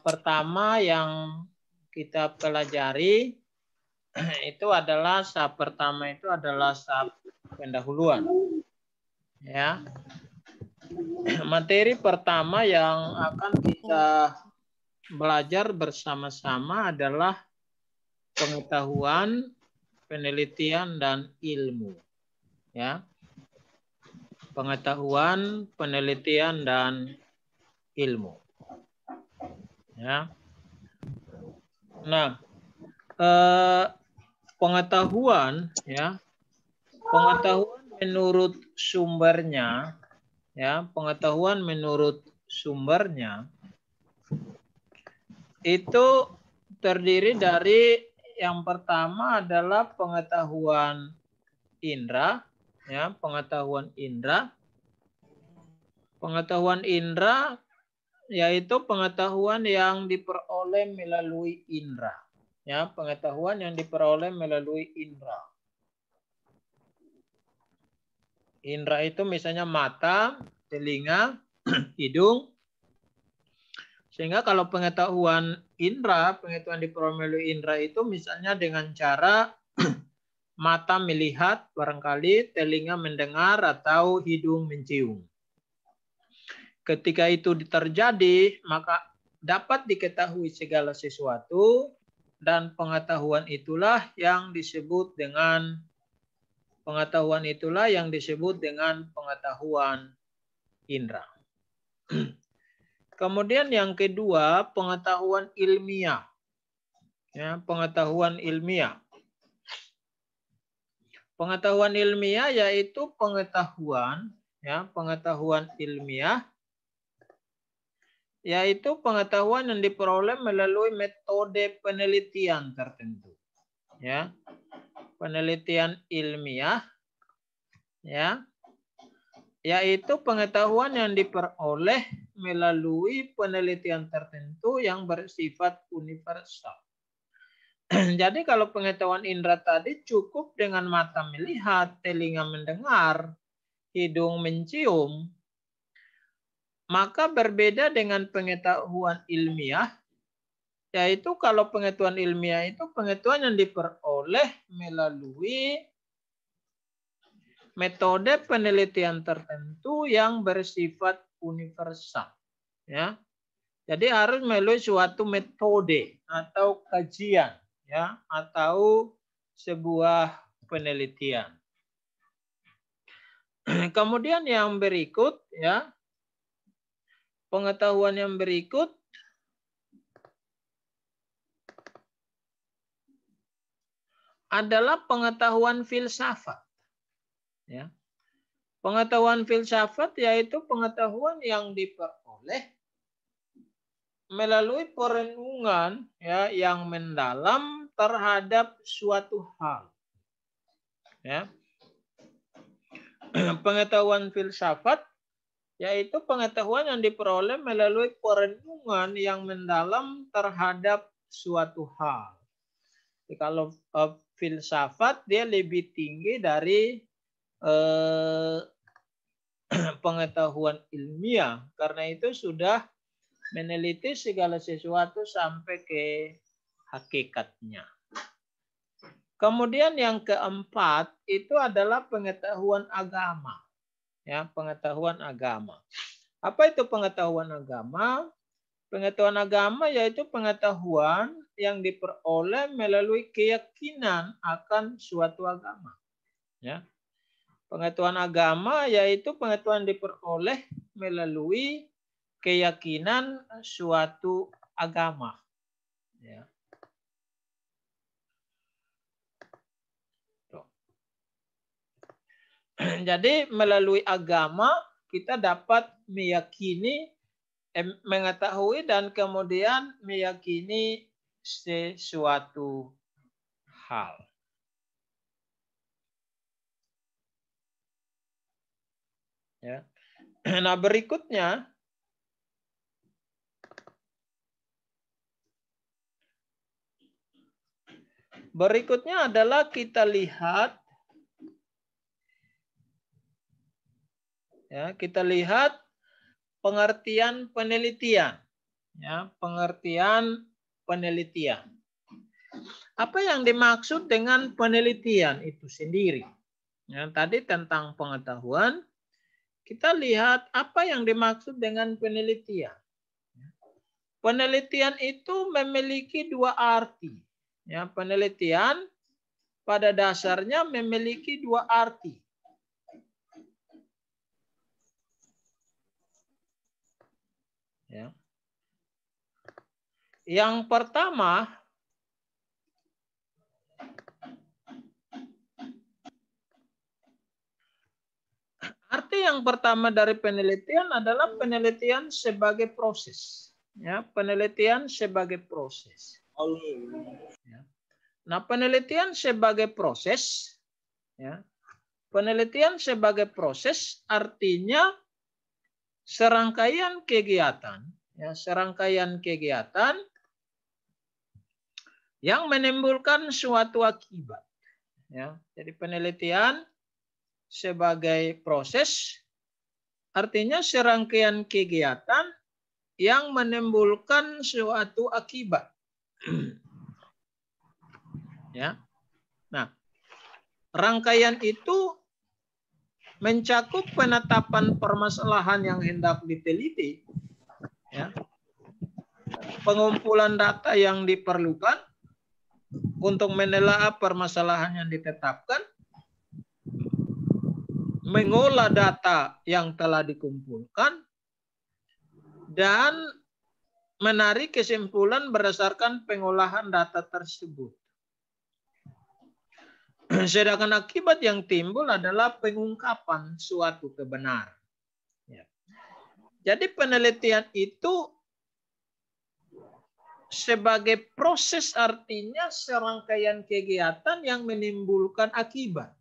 pertama yang kita pelajari itu adalah tahap pertama itu adalah tahap pendahuluan. Ya. Materi pertama yang akan kita belajar bersama-sama adalah pengetahuan, penelitian dan ilmu. Ya. Pengetahuan, penelitian dan ilmu. Ya. Nah, pengetahuan ya. Pengetahuan menurut sumbernya ya, pengetahuan menurut sumbernya itu terdiri dari yang pertama adalah pengetahuan indera ya, pengetahuan indera. Pengetahuan indera yaitu pengetahuan yang diperoleh melalui indera. Ya, pengetahuan yang diperoleh melalui indera. Indera itu misalnya mata, telinga, hidung. Sehingga kalau pengetahuan indera, pengetahuan diperoleh melalui indera itu misalnya dengan cara mata melihat barangkali, telinga mendengar, atau hidung mencium. Ketika itu terjadi, maka dapat diketahui segala sesuatu, dan pengetahuan itulah yang disebut dengan pengetahuan indera. Kemudian yang kedua, pengetahuan ilmiah. Ya, pengetahuan ilmiah. Pengetahuan ilmiah yaitu pengetahuan ilmiah yaitu pengetahuan yang diperoleh melalui metode penelitian tertentu. Ya. Penelitian ilmiah ya, yaitu pengetahuan yang diperoleh melalui penelitian tertentu yang bersifat universal. Jadi kalau pengetahuan indera tadi cukup dengan mata melihat, telinga mendengar, hidung mencium, maka berbeda dengan pengetahuan ilmiah, yaitu kalau pengetahuan ilmiah itu pengetahuan yang diperoleh melalui metode penelitian tertentu yang bersifat universal. Ya. Jadi harus melalui suatu metode atau kajian, ya, atau sebuah penelitian. Kemudian yang berikut, ya, pengetahuan yang berikut adalah pengetahuan filsafat. Ya. Pengetahuan filsafat yaitu pengetahuan yang diperoleh melalui perenungan ya, yang mendalam terhadap suatu hal. Ya. Pengetahuan filsafat yaitu pengetahuan yang diperoleh melalui perenungan yang mendalam terhadap suatu hal. Jadi kalau filsafat dia lebih tinggi dari pengetahuan ilmiah, karena itu sudah meneliti segala sesuatu sampai ke hakikatnya. Kemudian yang keempat itu adalah pengetahuan agama. Ya, pengetahuan agama. Apa itu pengetahuan agama? Pengetahuan agama yaitu pengetahuan yang diperoleh melalui keyakinan akan suatu agama. Ya. Pengetahuan agama yaitu pengetahuan diperoleh melalui keyakinan suatu agama. Ya. Jadi melalui agama kita dapat meyakini, mengetahui dan kemudian meyakini sesuatu hal. Ya. Nah berikutnya adalah kita lihat pengertian penelitian. Ya, pengertian penelitian. Apa yang dimaksud dengan penelitian itu sendiri? Ya, tadi tentang pengetahuan, kita lihat apa yang dimaksud dengan penelitian. Penelitian itu memiliki dua arti. Ya, penelitian pada dasarnya memiliki dua arti. Ya. Yang pertama, arti yang pertama dari penelitian adalah penelitian sebagai proses. Ya, penelitian sebagai proses. Ya. Nah, penelitian sebagai proses, ya, penelitian sebagai proses artinya serangkaian kegiatan, ya, serangkaian kegiatan yang menimbulkan suatu akibat. Ya, jadi penelitian sebagai proses artinya serangkaian kegiatan yang menimbulkan suatu akibat. Ya. Nah, rangkaian itu mencakup penetapan permasalahan yang hendak diteliti, ya, pengumpulan data yang diperlukan untuk menelaah permasalahan yang ditetapkan, mengolah data yang telah dikumpulkan, dan menarik kesimpulan berdasarkan pengolahan data tersebut. Sedangkan akibat yang timbul adalah pengungkapan suatu kebenaran. Ya. Jadi penelitian itu sebagai proses artinya serangkaian kegiatan yang menimbulkan akibat.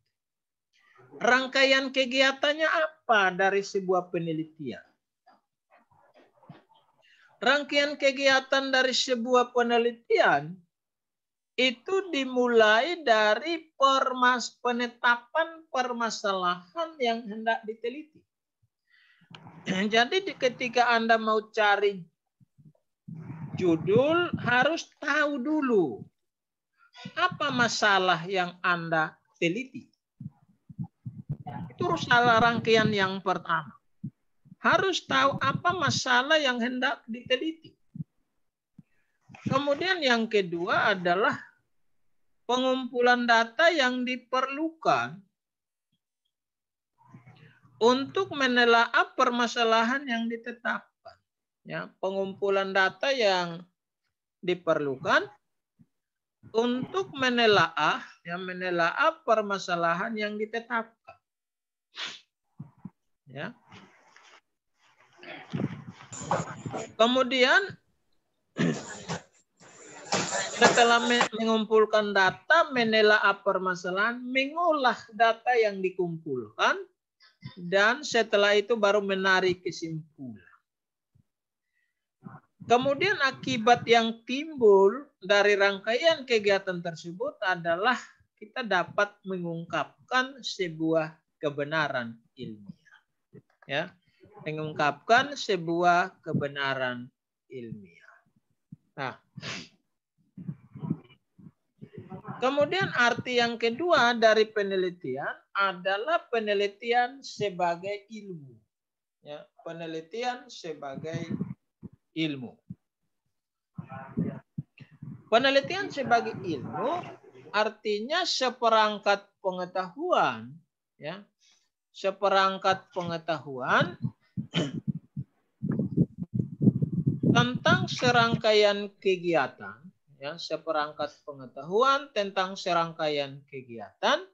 Rangkaian kegiatannya apa dari sebuah penelitian? Rangkaian kegiatan dari sebuah penelitian itu dimulai dari penetapan permasalahan yang hendak diteliti. Jadi ketika Anda mau cari judul, harus tahu dulu apa masalah yang Anda teliti. Itu salah rangkaian yang pertama. Harus tahu apa masalah yang hendak diteliti. Kemudian yang kedua adalah pengumpulan data yang diperlukan untuk menelaah permasalahan yang ditetapkan. Ya, pengumpulan data yang diperlukan untuk menelaah permasalahan yang ditetapkan. Ya. Kemudian setelah mengumpulkan data, menelaah permasalahan, mengolah data yang dikumpulkan, dan setelah itu baru menarik kesimpulan. Kemudian akibat yang timbul dari rangkaian kegiatan tersebut adalah kita dapat mengungkapkan sebuah kebenaran ilmiah. Ya, mengungkapkan sebuah kebenaran ilmiah. Nah, kemudian arti yang kedua dari penelitian adalah penelitian sebagai ilmu. Ya, penelitian sebagai ilmu. Penelitian sebagai ilmu artinya seperangkat pengetahuan, ya, seperangkat pengetahuan tentang serangkaian kegiatan, ya, seperangkat pengetahuan tentang serangkaian kegiatan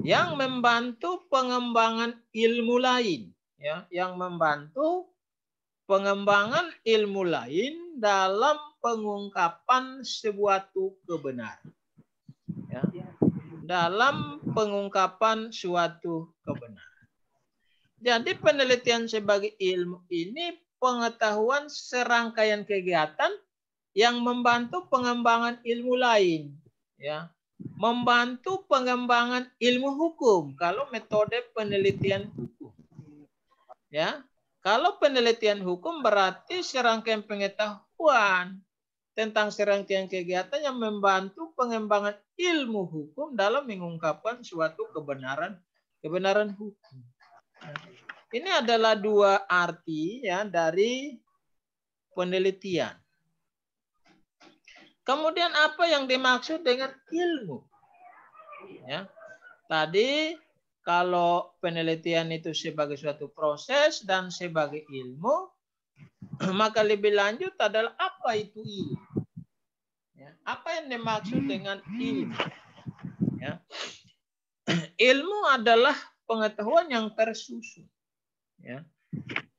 yang membantu pengembangan ilmu lain, ya, yang membantu pengembangan ilmu lain dalam pengungkapan suatu kebenaran. Ya, dalam pengungkapan suatu kebenaran. Jadi penelitian sebagai ilmu ini pengetahuan serangkaian kegiatan yang membantu pengembangan ilmu lain. Ya, membantu pengembangan ilmu hukum kalau metode penelitian hukum. Ya. Kalau penelitian hukum berarti serangkaian pengetahuan tentang serangkaian kegiatan yang membantu pengembangan ilmu hukum dalam mengungkapkan suatu kebenaran hukum. Ini adalah dua arti ya dari penelitian. Kemudian apa yang dimaksud dengan ilmu? Ya. Tadi kalau penelitian itu sebagai suatu proses dan sebagai ilmu, maka lebih lanjut adalah apa itu ilmu? Ya. Apa yang dimaksud dengan ilmu? Ya. Ilmu adalah pengetahuan yang tersusun. Ya.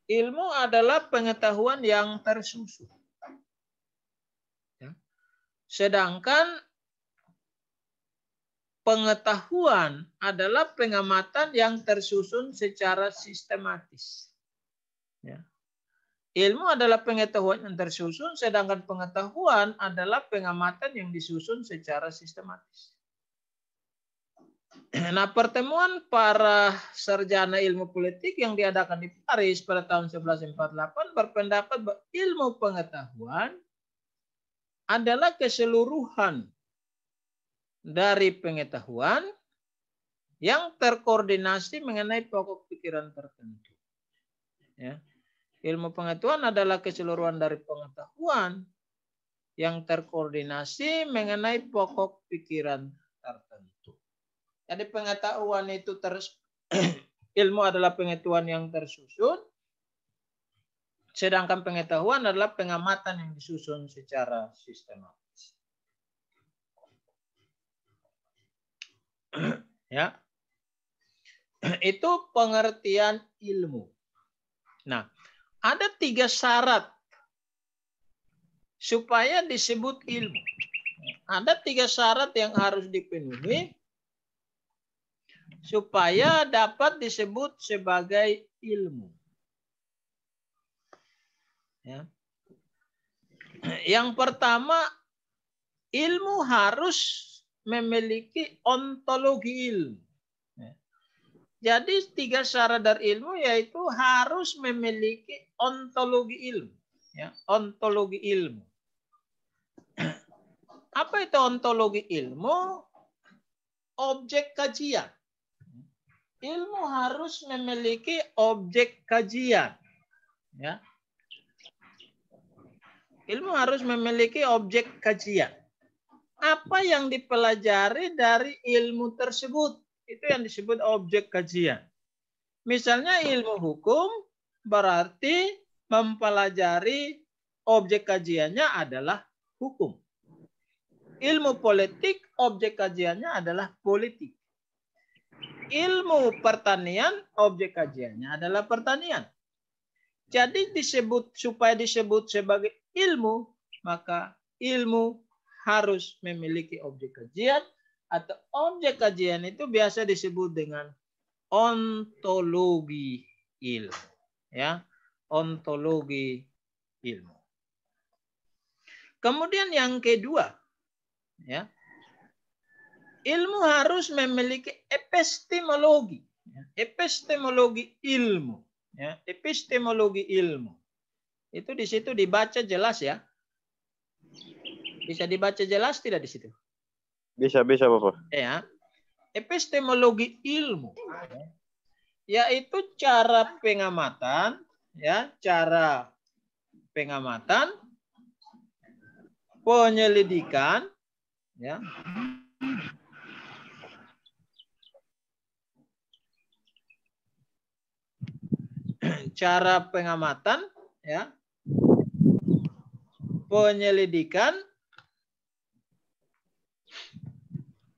Ilmu adalah pengetahuan yang tersusun. Sedangkan pengetahuan adalah pengamatan yang tersusun secara sistematis. Ya. Ilmu adalah pengetahuan yang tersusun, sedangkan pengetahuan adalah pengamatan yang disusun secara sistematis. Nah, pertemuan para sarjana ilmu politik yang diadakan di Paris pada tahun 1148 berpendapat bahwa ilmu pengetahuan adalah keseluruhan dari pengetahuan yang terkoordinasi mengenai pokok pikiran tertentu. Ya. Ilmu pengetahuan adalah keseluruhan dari pengetahuan yang terkoordinasi mengenai pokok pikiran tertentu. Jadi pengetahuan itu ilmu adalah pengetahuan yang tersusun, sedangkan pengetahuan adalah pengamatan yang disusun secara sistematis. Ya. Itu pengertian ilmu. Nah, ada 3 syarat supaya disebut ilmu. Ada 3 syarat yang harus dipenuhi supaya dapat disebut sebagai ilmu. Ya. Yang pertama, ilmu harus memiliki ontologi ilmu. Jadi 3 syarat dari ilmu yaitu harus memiliki ontologi ilmu. Ya, ontologi ilmu. Apa itu ontologi ilmu? Objek kajian. Ilmu harus memiliki objek kajian. Ya. Ilmu harus memiliki objek kajian. Apa yang dipelajari dari ilmu tersebut? Itu yang disebut objek kajian. Misalnya ilmu hukum berarti mempelajari objek kajiannya adalah hukum. Ilmu politik objek kajiannya adalah politik. Ilmu pertanian objek kajiannya adalah pertanian. Jadi supaya disebut sebagai ilmu, maka ilmu harus memiliki objek kajian, atau objek kajian itu biasa disebut dengan ontologi ilmu. Ya, ontologi ilmu. Kemudian yang kedua, ya, ilmu harus memiliki epistemologi. Epistemologi ilmu. Ya, epistemologi ilmu. Itu di situ dibaca jelas ya. Bisa dibaca jelas tidak di situ? Bisa Bapak. Ya. Epistemologi ilmu. Yaitu cara pengamatan, ya, cara pengamatan, penyelidikan, ya. Cara pengamatan, ya, penyelidikan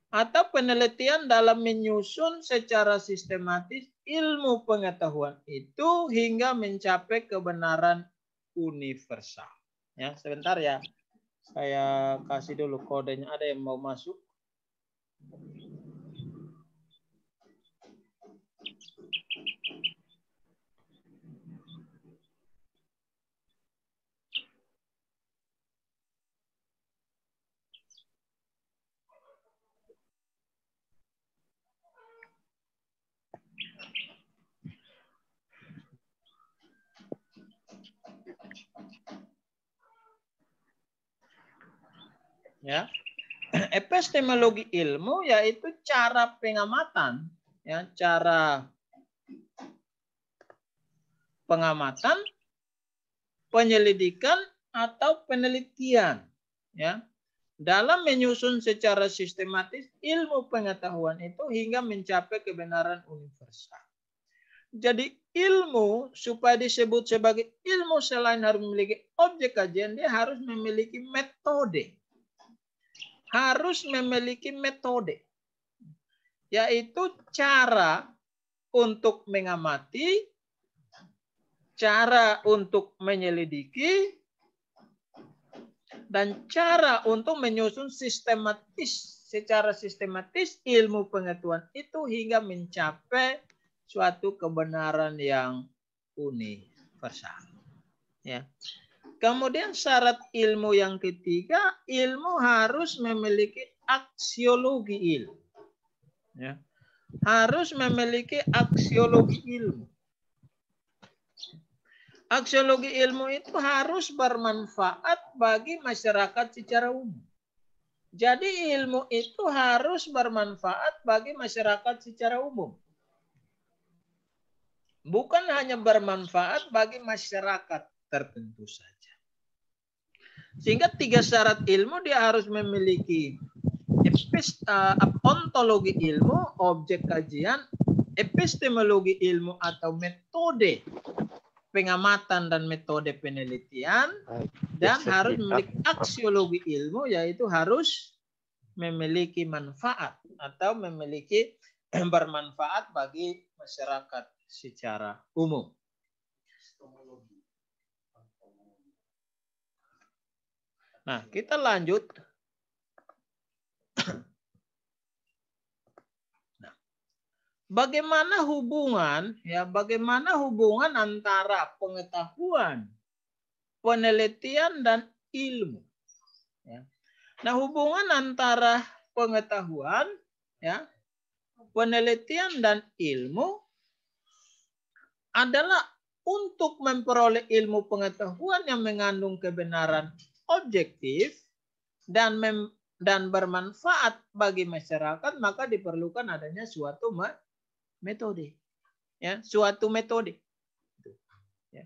atau penelitian dalam menyusun secara sistematis ilmu pengetahuan itu hingga mencapai kebenaran universal. Ya, sebentar ya. Saya kasih dulu kodenya, ada yang mau masuk. Ya. Epistemologi ilmu yaitu cara pengamatan, ya, cara pengamatan, penyelidikan atau penelitian, ya, dalam menyusun secara sistematis ilmu pengetahuan itu hingga mencapai kebenaran universal. Jadi ilmu supaya disebut sebagai ilmu selain harus memiliki objek kajian, dia harus memiliki metode. Harus memiliki metode, yaitu cara untuk mengamati, cara untuk menyelidiki, dan cara untuk menyusun secara sistematis ilmu pengetahuan itu hingga mencapai suatu kebenaran yang universal. Ya. Kemudian syarat ilmu yang ketiga, ilmu harus memiliki aksiologi ilmu. Ya. Harus memiliki aksiologi ilmu. Aksiologi ilmu itu harus bermanfaat bagi masyarakat secara umum. Jadi ilmu itu harus bermanfaat bagi masyarakat secara umum. Bukan hanya bermanfaat bagi masyarakat tertentu saja. Sehingga 3 syarat ilmu dia harus memiliki ontologi ilmu, objek kajian, epistemologi ilmu atau metode pengamatan dan metode penelitian, dan harus memiliki aksiologi ilmu, yaitu harus memiliki manfaat atau memiliki bermanfaat bagi masyarakat secara umum. Nah, kita lanjut. Nah, bagaimana hubungan antara pengetahuan, penelitian dan ilmu? Ya. Nah, hubungan antara pengetahuan, ya, penelitian dan ilmu adalah untuk memperoleh ilmu pengetahuan yang mengandung kebenaran objektif dan bermanfaat bagi masyarakat, maka diperlukan adanya suatu metode, ya, suatu metode. Ya.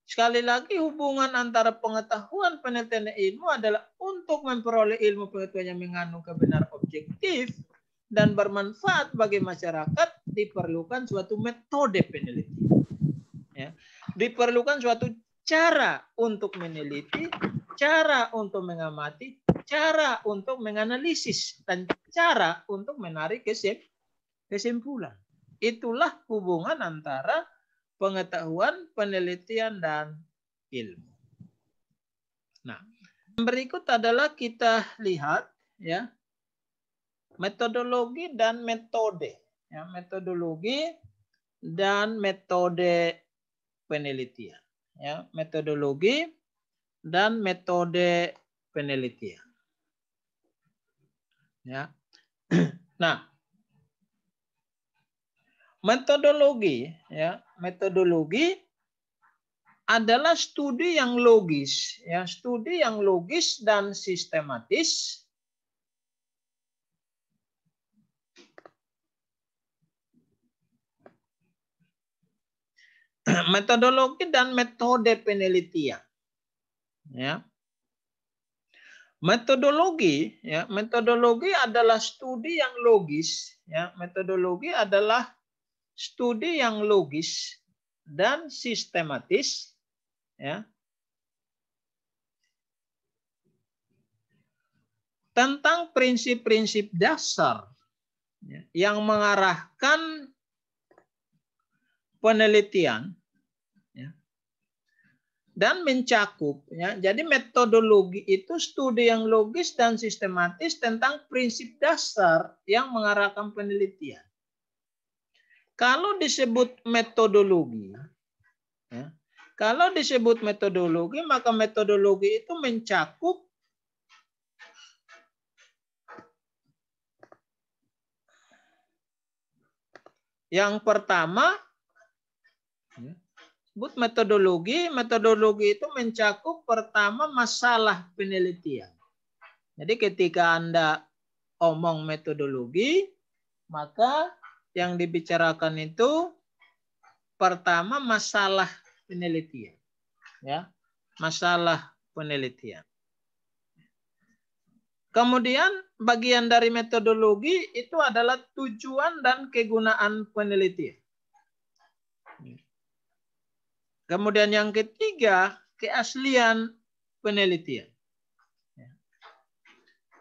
Sekali lagi, hubungan antara pengetahuan, penelitian, dan ilmu adalah untuk memperoleh ilmu pengetahuan yang mengandung kebenaran objektif dan bermanfaat bagi masyarakat, diperlukan suatu metode penelitian. Ya. Diperlukan suatu cara untuk meneliti, cara untuk mengamati, cara untuk menganalisis, dan cara untuk menarik kesimpulan. Itulah hubungan antara pengetahuan, penelitian, dan ilmu. Nah, berikut adalah kita lihat, ya, metodologi dan metode, ya, metodologi dan metode penelitian, ya, metodologi dan metode penelitian. Ya. Nah, metodologi, ya, metodologi adalah studi yang logis, ya, studi yang logis dan sistematis metodologi dan metode penelitian. Ya. Metodologi, ya, metodologi adalah studi yang logis, ya, metodologi adalah studi yang logis dan sistematis, ya, tentang prinsip-prinsip dasar, ya, yang mengarahkan penelitian, ya, dan mencakup, ya. Jadi metodologi itu studi yang logis dan sistematis tentang prinsip dasar yang mengarahkan penelitian. Kalau disebut metodologi, ya, kalau disebut metodologi, maka metodologi itu mencakup yang pertama, ya, sebut metodologi. Metodologi itu mencakup pertama masalah penelitian. Jadi ketika Anda omong metodologi, maka yang dibicarakan itu pertama masalah penelitian. Ya, masalah penelitian. Kemudian bagian dari metodologi itu adalah tujuan dan kegunaan penelitian. Kemudian yang ketiga, keaslian penelitian.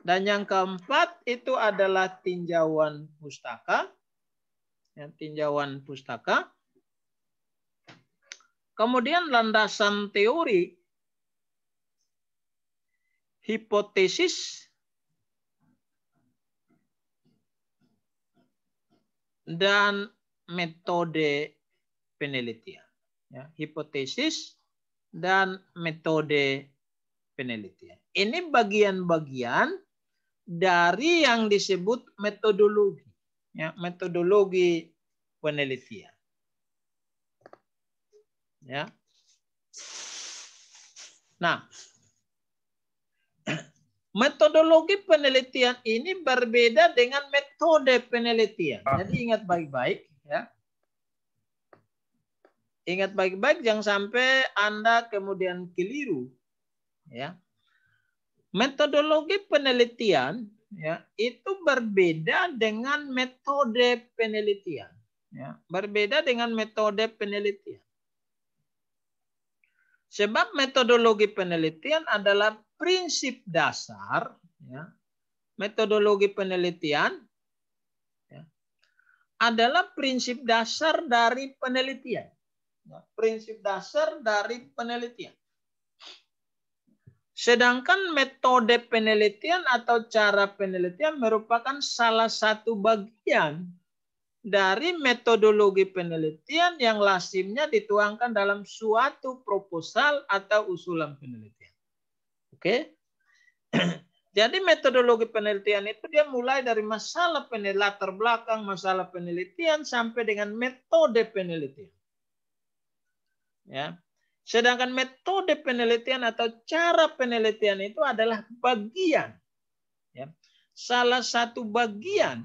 Dan yang keempat itu adalah tinjauan pustaka. Ya, tinjauan pustaka. Kemudian landasan teori, hipotesis, dan metode penelitian. Ya, hipotesis dan metode penelitian. Ini bagian-bagian dari yang disebut metodologi. Ya, metodologi penelitian. Ya. Nah, metodologi penelitian ini berbeda dengan metode penelitian. Jadi ingat baik-baik, ya. Ingat baik-baik, jangan sampai Anda kemudian keliru. Ya. Metodologi penelitian, ya, itu berbeda dengan metode penelitian. Ya. Berbeda dengan metode penelitian. Sebab metodologi penelitian adalah prinsip dasar, ya. Metodologi penelitian, ya, adalah prinsip dasar dari penelitian. Ya, prinsip dasar dari penelitian. Sedangkan metode penelitian atau cara penelitian merupakan salah satu bagian dari metodologi penelitian yang lazimnya dituangkan dalam suatu proposal atau usulan penelitian. Oke? Jadi metodologi penelitian itu dia mulai dari masalah latar belakang masalah penelitian sampai dengan metode penelitian. Ya. Sedangkan metode penelitian atau cara penelitian itu adalah bagian, ya, salah satu bagian,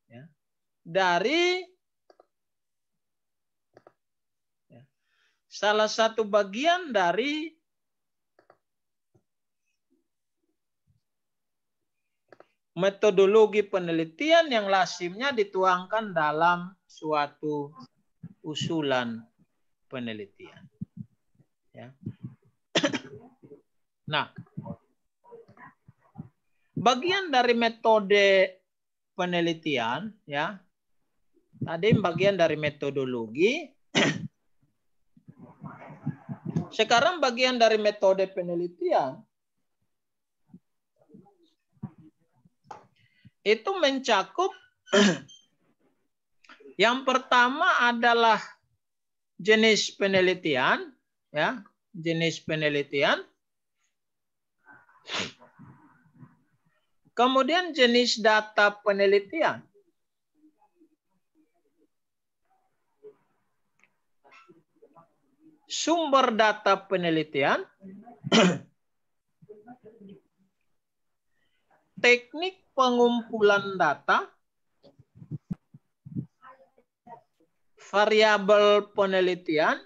ya, dari salah satu bagian dari metodologi penelitian yang lazimnya dituangkan dalam suatu usulan penelitian. Ya. Nah, bagian dari metode penelitian, ya, tadi bagian dari metodologi. Sekarang bagian dari metode penelitian itu mencakup yang pertama adalah jenis penelitian, ya, jenis penelitian. Kemudian jenis data penelitian. Sumber data penelitian. Teknik pengumpulan data. Variabel penelitian.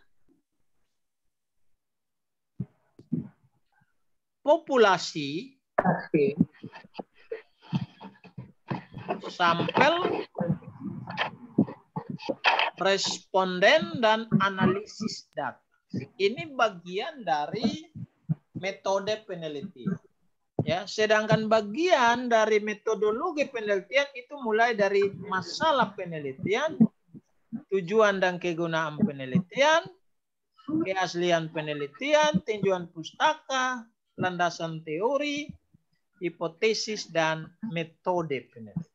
Populasi. Sampel. Responden dan analisis data. Ini bagian dari metode penelitian. Ya, sedangkan bagian dari metodologi penelitian itu mulai dari masalah penelitian, tujuan dan kegunaan penelitian, keaslian penelitian, tinjauan pustaka, landasan teori, hipotesis, dan metode penelitian.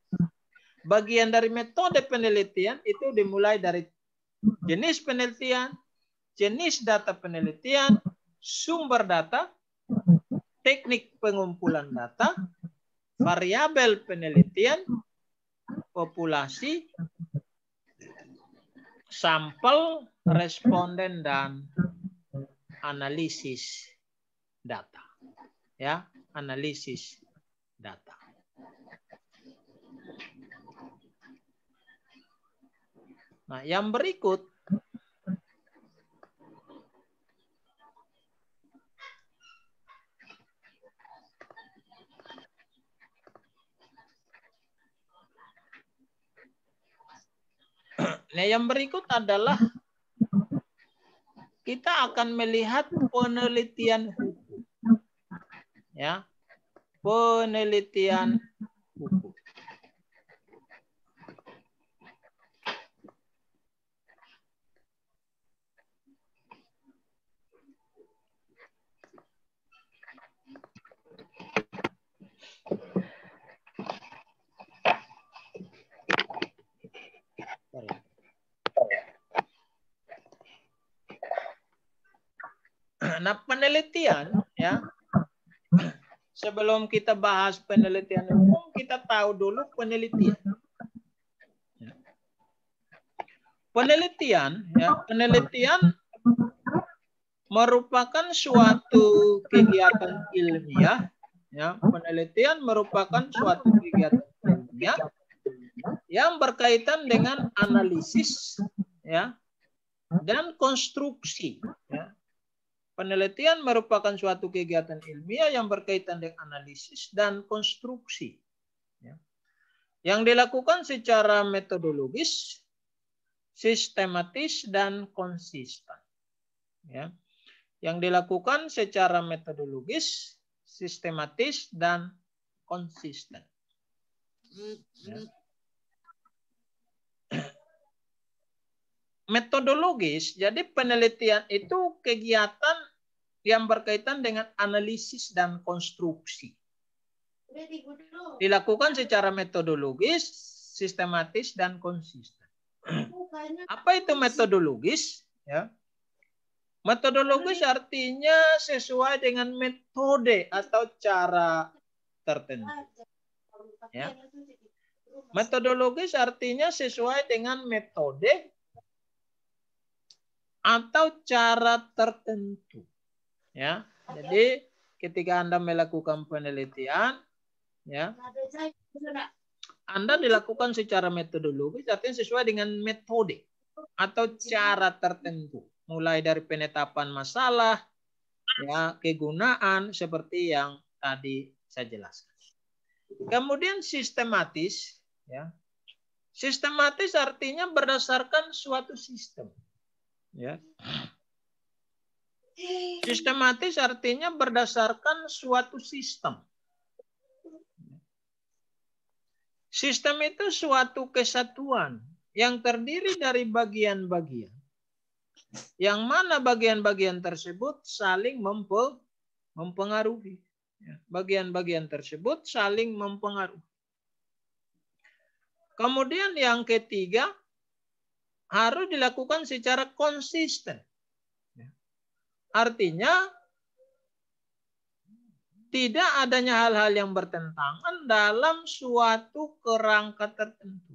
Bagian dari metode penelitian itu dimulai dari jenis penelitian, jenis data penelitian, sumber data, teknik pengumpulan data, variabel penelitian, populasi, sampel, responden, dan analisis data. Ya, analisis data. Nah, yang berikut adalah kita akan melihat penelitian hukum. Ya. Penelitian hukum. Nah, penelitian, ya. Sebelum kita bahas penelitian hukum, kita tahu dulu penelitian. Penelitian, ya, penelitian merupakan suatu kegiatan ilmiah. Ya, penelitian merupakan suatu kegiatan ilmiah yang berkaitan dengan analisis, ya, dan konstruksi. Ya. Penelitian merupakan suatu kegiatan ilmiah yang berkaitan dengan analisis dan konstruksi. Ya. Yang dilakukan secara metodologis, sistematis, dan konsisten. Ya. Yang dilakukan secara metodologis, sistematis, dan konsisten. Ya. Metodologis, jadi penelitian itu kegiatan yang berkaitan dengan analisis dan konstruksi. Dilakukan secara metodologis, sistematis, dan konsisten. Apa itu metodologis? Ya. Metodologis artinya sesuai dengan metode atau cara tertentu. Ya. Metodologis artinya sesuai dengan metode atau cara tertentu. Ya. Jadi ketika Anda melakukan penelitian, ya, Anda dilakukan secara metodologis, artinya sesuai dengan metode atau cara tertentu. Mulai dari penetapan masalah, ya, kegunaan, seperti yang tadi saya jelaskan. Kemudian sistematis, ya. Sistematis artinya berdasarkan suatu sistem. Ya. Sistematis artinya berdasarkan suatu sistem. Sistem itu suatu kesatuan yang terdiri dari bagian-bagian. Yang mana bagian-bagian tersebut saling mempengaruhi. Bagian-bagian tersebut saling mempengaruhi. Kemudian yang ketiga, harus dilakukan secara konsisten. Artinya, tidak adanya hal-hal yang bertentangan dalam suatu kerangka tertentu.